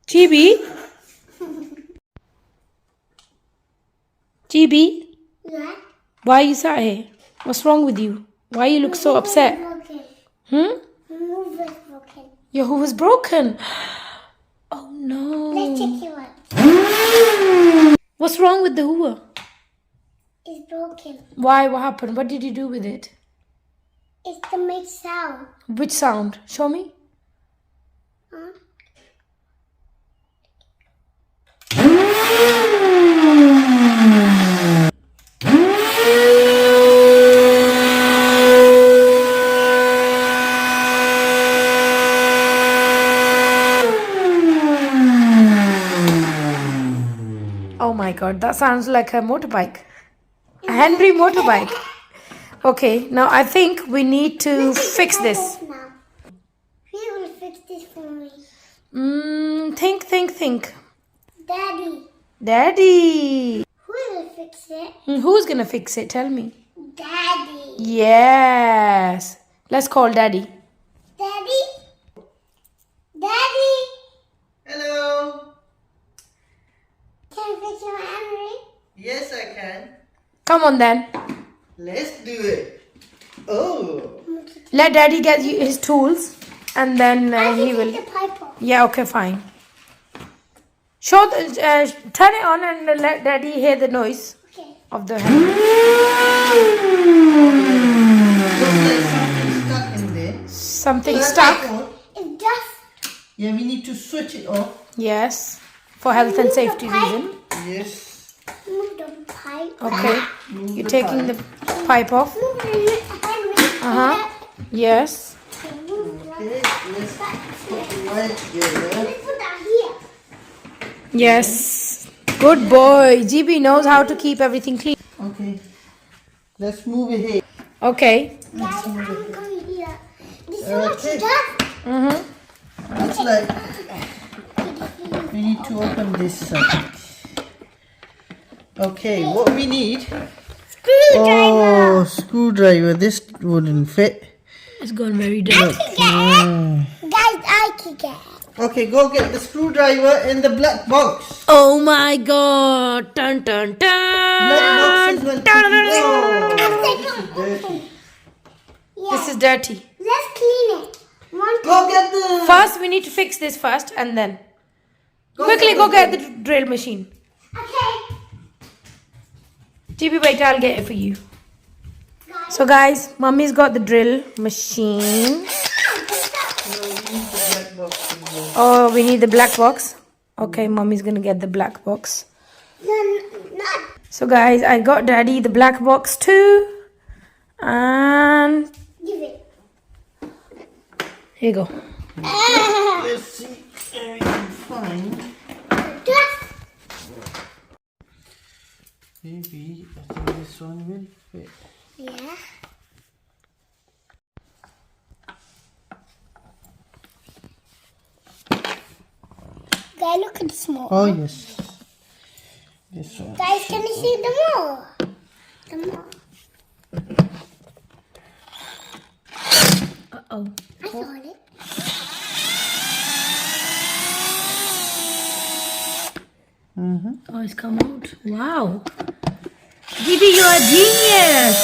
GB? GB? Yeah. Why you sat here? What's wrong with you? Why you look so upset? Hmm? Move is broken. Your hoover's broken. Oh no. Let's check it out. What's wrong with the hoover? It's broken. Why? What happened? What did you do with it? It's to make sound. Which sound? Show me. Huh? Oh my god, that sounds like a motorbike. A Henry motorbike. Okay, now I think we need to fix this. Now. Who will fix this for me? Think. Daddy. Daddy. Who will fix it? Who's gonna fix it? Tell me. Daddy. Yes. Let's call Daddy. Daddy. Daddy. Hello. Can you fix your Henry? Yes, I can. Come on then. Let's do it. Oh. Let Daddy get you his tools and then he will. The pipe off. Yeah, okay, fine. Show the, turn it on and let Daddy hear the noise Okay. of the hand. Looks like something stuck in there. Something Turn stuck. it on. It's just Yeah, we need to switch it off. Yes, for health and safety reason. Yes. move the pipe. Okay, Move you're the taking pipe. the pipe off. Move the Henry. Yes. Okay, let's put it right here. Let's put that here. Yes. Good boy. GB knows how to keep everything clean. Okay. Let's move it here. Okay. Guys, I'm going here. This is what Okay. she does. Looks like we need to open this side. Okay, what we need? Screwdriver. Oh, screwdriver. This wouldn't fit. It's gone very dark. Guys, I can get it. Okay, go get the screwdriver in the black box. Oh my god. Dun dun dun. Black box is when This is dirty. Let's clean it. One, Go get the. First, we need to fix this first and then. Quickly go get the drill machine. okay. GB, wait, I'll get it for you. Guys, So guys, Mummy's got the drill machine. Oh, we need the black box. Okay, Mummy's gonna get the black box. not. So guys, I got Daddy the black box too. And Give it. here you go. Let's see if we can find. Just. Maybe I think this one will fit. Yeah. Guys, look at the small. Oh yes. This one. Guys, can you see the more? The more. Uh-oh. I got it. Oh, it's come out. Wow. GB, you're a genius.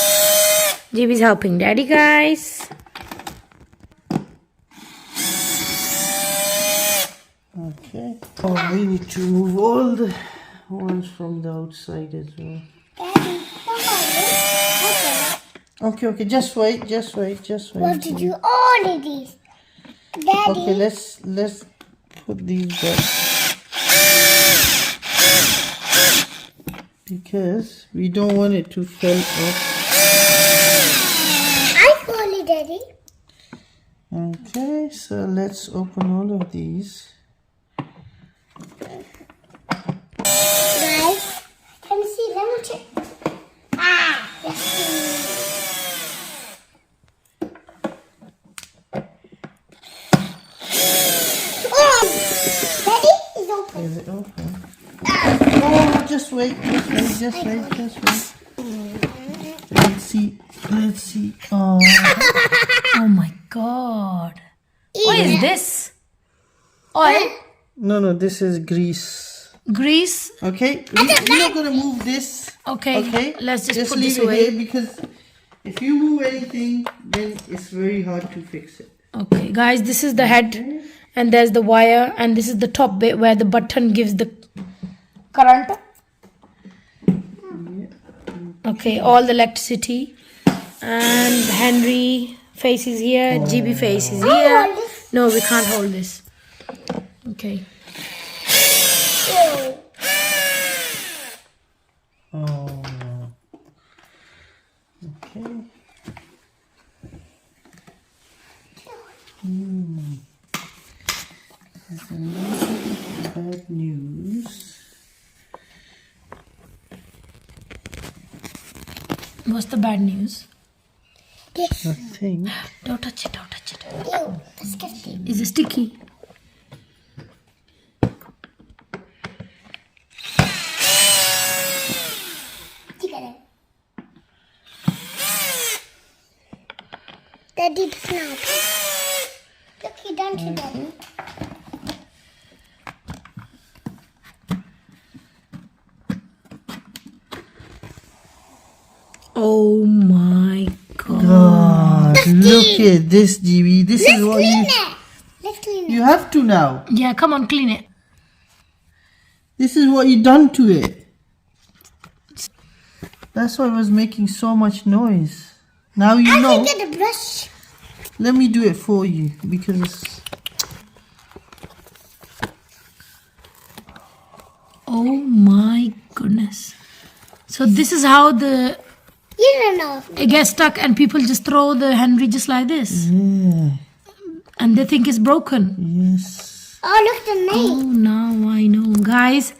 GB's helping Daddy, guys. Okay. Oh, we need to move all the ones from the outside as well. Daddy, don't hold it. Okay. Okay, just wait. What did you order these? Daddy. Okay, let's put these back. Because we don't want it to fall off. I call it, Daddy. Okay, so let's open all of these. Guys, can you see? Let me check. Let's see. Oh! Daddy is open. Is it open? Oh, just wait. Let's see. Oh, Oh my god. What is this? Oil? No, this is grease. Grease. Okay, we're not gonna move this. Okay. Let's just put leave this it away. here because if you move anything, then it's very hard to fix it. Okay, guys, this is the head, and there's the wire, and this is the top bit where the button gives the current. Okay, all the electricity, and Henry face is here, GB face is here. No, we can't hold this. Okay. Oh. Okay. There's a lot of bad news. What's the bad news? This. I think. Don't touch it, don't touch it. Ew, disgusting. Is it sticky? Daddy, it's not. Look, he done to Daddy. Oh my god. God, look at this, GB. This is what Clean it. Let's clean it. you have to now. Yeah, come on, clean it. This is what you done to it. That's why it was making so much noise. Now you I know. can get a brush. Let me do it for you because Oh my goodness. So this is how the You don't know. it gets stuck and people just throw the Henry just like this. yeah, And they think it's broken. yes. Oh, look the name. Oh, now I know. Guys,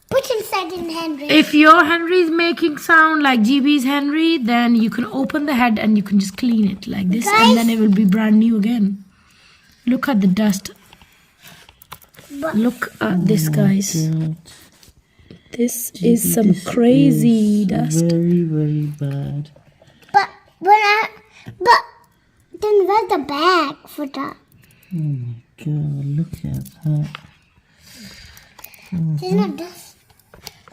Put inside in Henry. if your Henry is making sound like GB's Henry, then you can open the head and you can just clean it like this. And then it will be brand new again. Look at the dust. But Look at this, guys. God. This is some This crazy is dust. Very, very bad. but then where's the bag for that? Oh my God, look at that. There's no dust.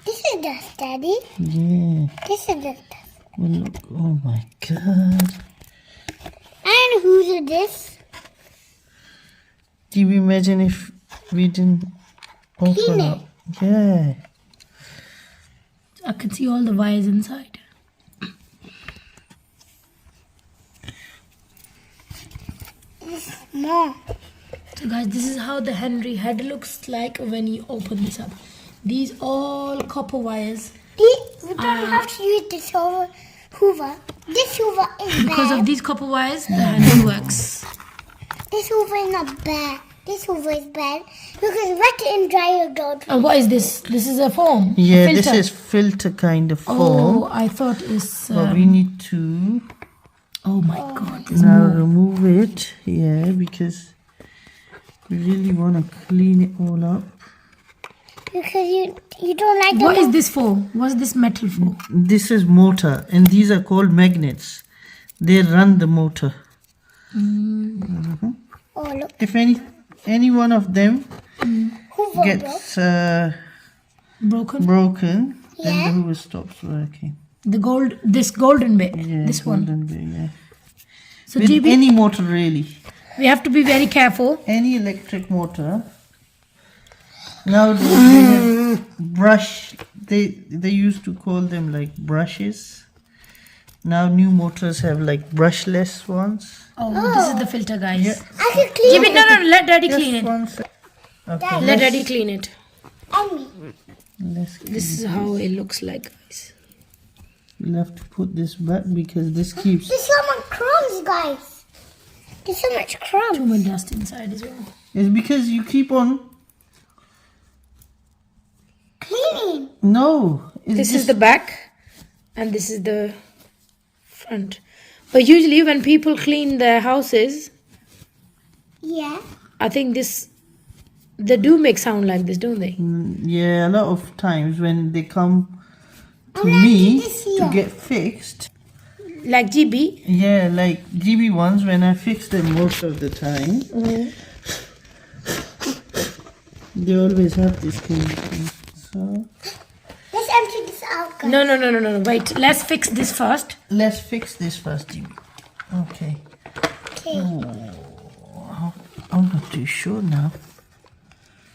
This is dust, Daddy. Yeah. This is the dust. Well, look. Oh my God. And who's this? Do you imagine if we didn't open Clean it? Yeah. I can see all the wires inside. More. So guys, this is how the Henry head looks like when you open this up. These all copper wires. We don't have to use this Hoover. This Hoover is Because bad. of these copper wires, the Henry works. This Hoover is not bad. This Hoover is bad because wet and dry you don't. And what is this? This is a foam. A Yeah, this filter. is filter kind of foam. Oh, I thought it's. But we need to Oh my god, there's now more. remove it. Yeah, because we really want to clean it all up. Because you don't like What the is this for? What's this metal for? This is motor, and these are called magnets. They run the motor. Oh, look. If any one of them Hoover broke. gets Broken? broken, Yeah. then the Hoover stops working. This golden bit. Yeah, This one. golden bit, yeah. So With GB, any motor really, we have to be very careful. any electric motor. Now they have brush. They used to call them like brushes. Now new motors have like brushless ones. Oh, this is the filter, guys. Yeah. I can clean GB, no, let Daddy clean Just it. one sec. Okay, Let Daddy clean it. me. let's This is how it looks like, guys. we'll have to put this back because this keeps. There's so much crumbs, guys. There's so much Too crumbs. much dust inside as well. It's because you keep on. Cleaning. No, it's This is just- the back, and this is the front. But usually, when people clean their houses, Yeah. I think they do make sound like this, don't they? Yeah, a lot of times when they come to I'm gonna me do this to here. get fixed. Like GB. Yeah, like GB ones when I fix them most of the time. They always have this kind of thing. So Let's empty this out, guys. No. Wait. Let's fix this first. let's fix this first, Jimmy. Okay. Okay. I'm not too sure now.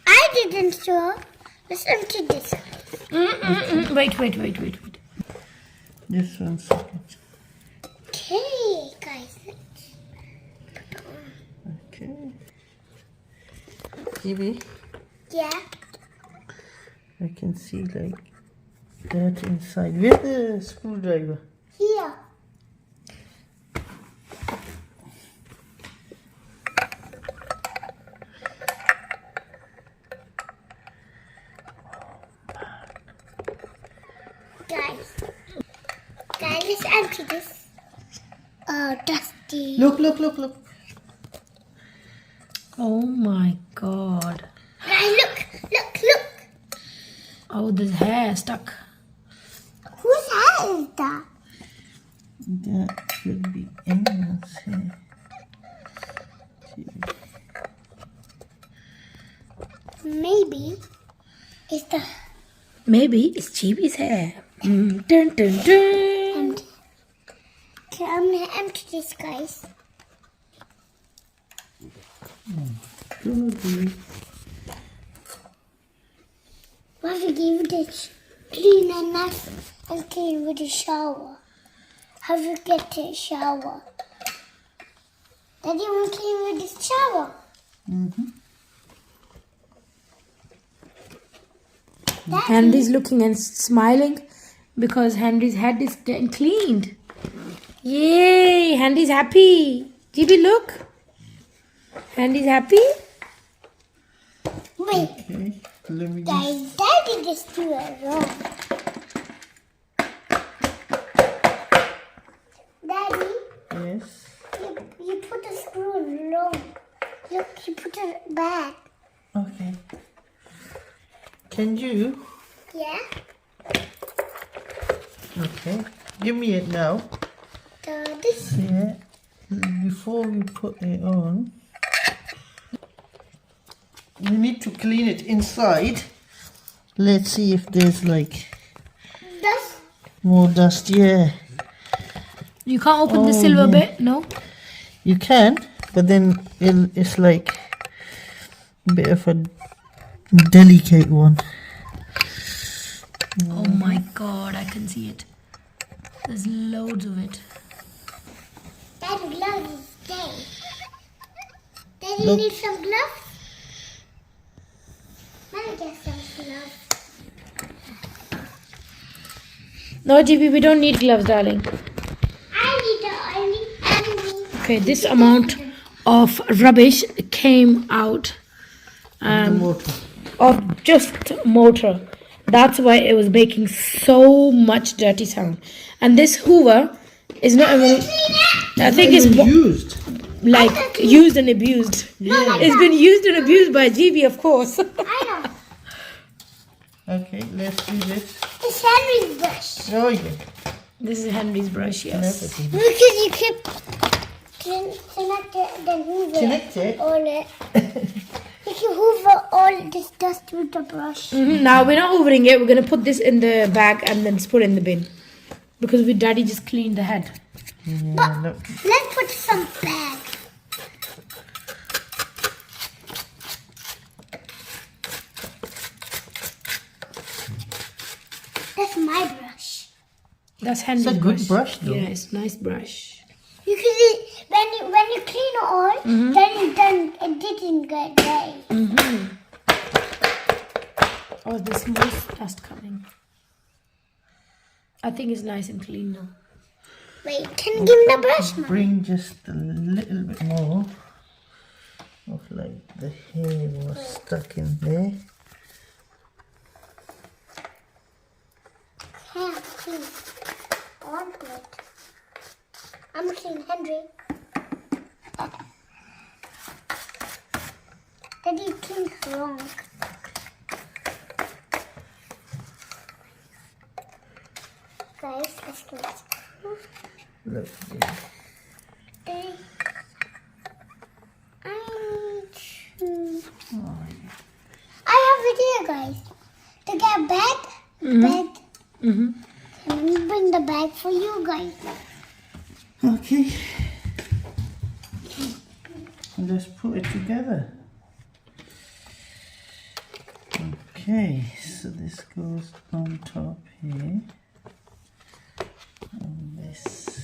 I didn't show. Let's empty this. Wait. This one second. Okay, guys. Okay. Jimmy, Yeah. I can see like that inside. Where's the screwdriver? Here. Guys, let's empty this. Oh, dusty. Look. Oh my god. Guys, look. Oh, this hair stuck. Whose hat is that? That should be anyone's hair. Maybe it's Maybe it's Chibi's hair. Dun. And okay, I'm gonna empty this, guys. What if we give it clean and nice and clean with a shower? How do you get to a shower? Daddy want to clean with this shower. Daddy, Henry's looking and smiling because Henry's head is getting cleaned. Yay! Henry's happy. GB, look. Henry's happy. wait, Okay. Let me just... Daddy just do it wrong. Daddy, Yes. you put the screw wrong. Look, you put it back. Okay. Can you? Yeah? Okay. Give me it now. This. Yeah. Before we put it on, we need to clean it inside. Let's see if there's like Dust. more dust. Yeah. You can't open the Oh, silver yeah. bit, no? You can, but then it's like a bit of a delicate one. Oh my god, I can see it. There's loads of it. Daddy gloves is dead. Daddy Look. need some gloves? Let me get some gloves. No, GB, we don't need gloves, darling. I need Okay, this amount of rubbish came out The motor. of just motor. That's why it was making so much dirty sound. And this Hoover is not even, I think it's used. like used and abused. Yeah. It's been used and abused by GB, of course. I know. Okay, let's do this. It's Henry's brush. Oh yeah. This is Henry's brush, yes. Connect it. Because you keep connect it, then hoover Connect it. all it. You can hoover all this dust with the brush. Now we're not hoovering it. We're going to put this in the bag and then just put it in the bin. Because we daddy just cleaned the head. Yeah, look. Let's put some bag. That's my brush. That's Henry's It's a good brush, though. Yeah, it's a nice brush. You can see when you clean it all, then it didn't get dirty. Oh, there's more dust coming. I think it's nice and clean now. Wait, can you give me the brush, Mom? Bring just a little bit more of like the hair was stuck in there. Yeah, clean. On it. I'm clean, Henry. Daddy cleaned wrong. Guys, let's do this. Look. Daddy, I need to... I idea, guys. To get a bag, bag. Let me bring the bag for you guys. Okay. Let's put it together. Okay, so this goes on top here. And this.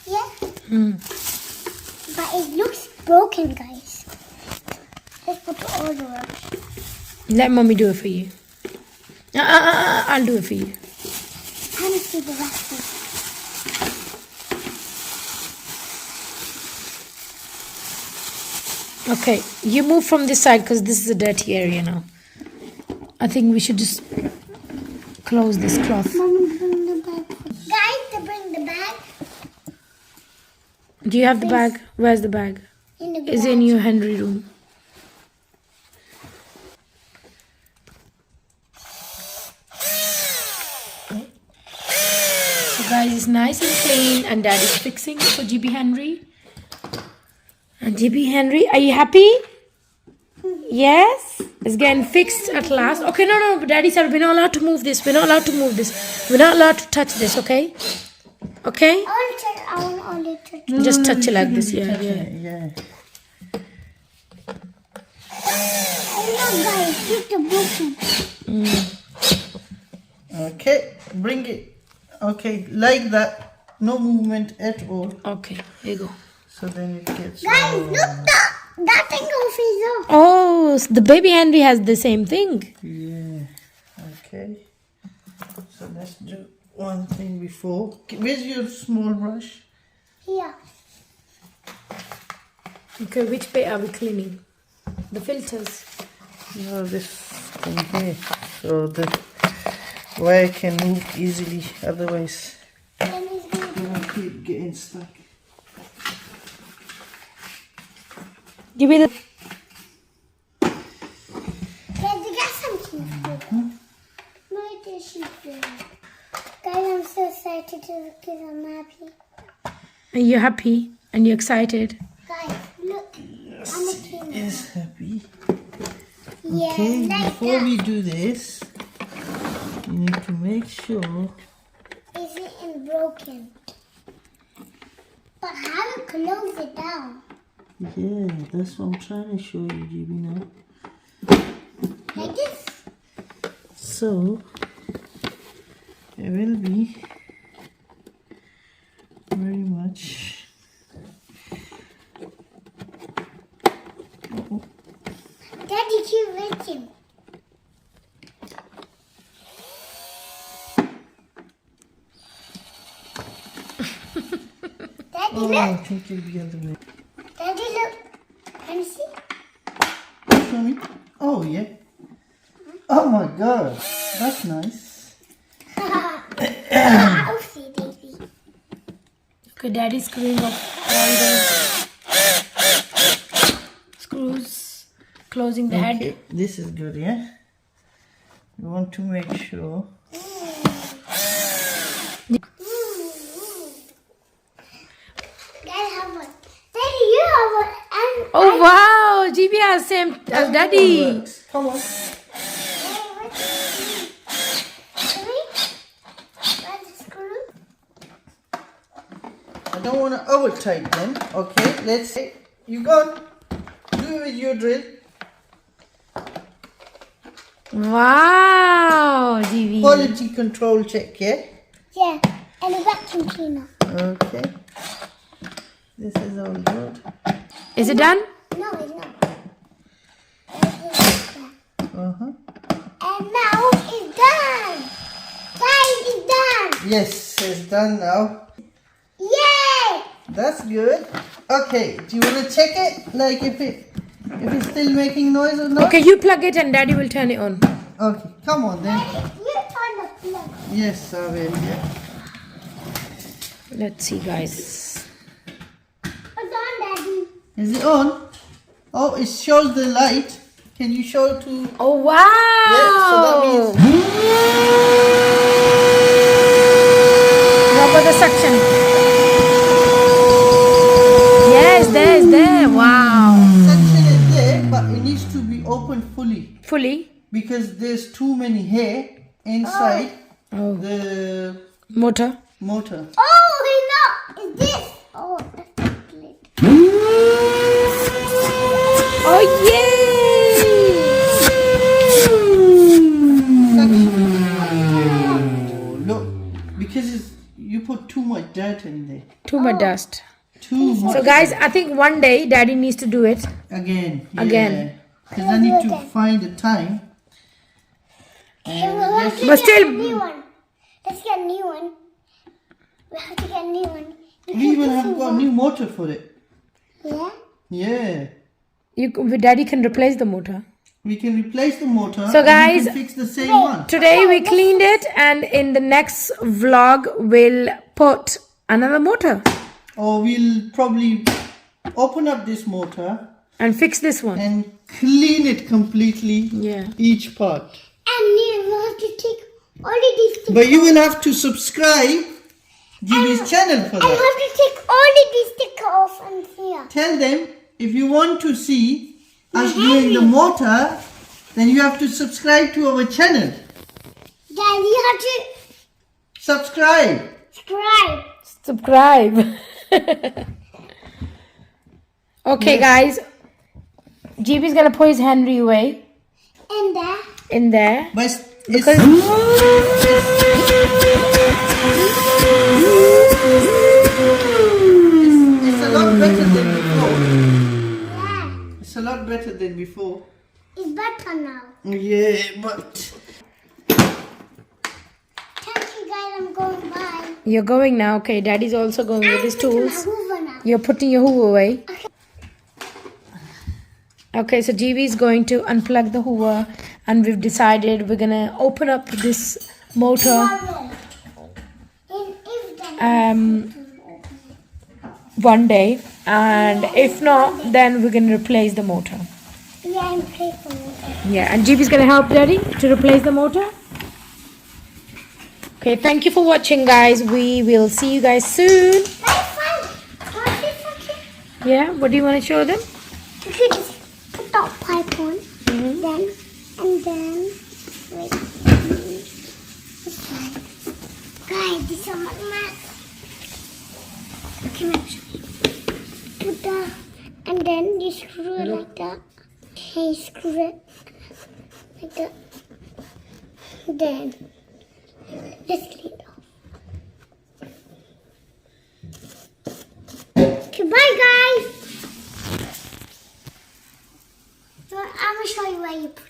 Yeah. But it looks broken, guys. Let's put all the rubbish. Let mommy do it for you. I'll do it for you. I want to see the rest of it. Okay, you move from this side because this is a dirty area now. I think we should just close this cloth. Mommy, bring the bag. Guys, to bring the bag Do you have the bag? Where's the bag? in the Is it in your Henry room? So guys, it's nice and clean and Dad is fixing it for GB Henry. And GB Henry, are you happy? Yes? It's getting fixed at last. Okay, no, but Daddy said we're not allowed to move this. We're not allowed to move this. We're not allowed to touch this, okay? Okay? I want only to Just touch it like this, yeah. Yeah. Oh, guys, keep the broken. Okay, bring it. Okay, like that. No movement at all. Okay, here you go. So then it gets. Guys, look, that thing goes off. Oh, so the baby Henry has the same thing. Yeah. Okay. So let's do one thing before. Where's your small brush? Here. Okay, which bit are we cleaning? The filters. No, this thing here. So the wire can move easily. Otherwise, Then he's going to it will keep getting stuck. Give me the. get some cheese. My tissue. Guys, I'm so excited because I'm happy. Are you happy and you're excited? Guys, look. I'm a king. Is happy. Yeah, Okay, like before that. we do this, you need to make sure. Is it in broken? But how to close it down? Yeah, that's what I'm trying to show you, GB, now. Like this? So, it will be very much. Daddy, keep reaching. Daddy, Oh, look. I think it'll be the other way. Daddy, look. Can you see? Show me. Oh, yeah. Oh my god, that's nice. I'll see, Daisy. Okay, Daddy's screwing up all the screws, closing the head. Okay, this is good, yeah? You want to make sure. Daddy, have one. Daddy, you have one. And Oh wow, GB has same as Daddy. Works. Come on. I don't want to over tight them. Okay, let's say you go. Do it with your drill. Wow, GB. Quality control check, yeah? Yeah, and a vacuum cleaner. Okay. This is all good. Is it done? No, it's not. Uh-huh. And now it's done. Guys, it's done. Yes, it's done now. Yay! That's good. Okay, do you want to check it? Like if it's still making noise or not? Okay, you plug it and Daddy will turn it on. Okay, come on then. You turn the plug. Yes, I will. Yeah. Let's see, guys. It's on, Daddy. Is it on? Oh, it shows the light. Can you show it to? Oh wow! Yeah, so that means What about the suction? Yes, there. Wow. section is there, but it needs to be opened fully Fully. because there's too many hair inside Oh. the Motor. motor. Oh, no! Is this? Oh, that's the plate. Oh yay! Oh, look, because you put too much dirt in there. Too much dust. Too much. So guys, I think one day Daddy needs to do it. Again. Again. Because I need to find the time. Let's But get still- a new one. Let's get a new one. We have to get a new one. We even have got a new motor for it. Yeah? Yeah. Daddy can replace the motor. We can replace the motor. So and guys- we can fix the same one. Today we cleaned it, and in the next vlog we'll put another motor Or we'll probably open up this motor and fix this one. and clean it completely. Yeah. Each part. And you have to take all of these things. But you will have to subscribe Jimmy's channel for I that. have to take all of these stickers off and here. Tell them if you want to see us doing the motor, then you have to subscribe to our channel. Then you have to Subscribe. subscribe. Okay guys, GB's gonna put his Henry away And there. in there. But it's, Because- it's a lot better than before. Yeah. It's a lot better than before. It's better now. Yeah, but Thank you guys, I'm going by. You're going now. Okay, Daddy's also going with his I'm taking tools. my Hoover now. You're putting your Hoover away. Okay, so GB is going to unplug the Hoover, and we've decided we're gonna open up this motor Tomorrow. If then one day, and if not, then we're gonna replace the motor. yeah, I'm paying for it. Yeah, and GB is gonna help Daddy to replace the motor. Okay, thank you for watching, guys. We will see you guys soon. That's fine. What's this okay? Yeah, what do you want to show them? You could just put that pipe on. Then, and then, wait. This one. Guys, this is my mask. Come on. Put that, and then you screw it like that. Okay, screw it like that. Then, let's clean it off. Goodbye, guys. So I'm gonna show you where you put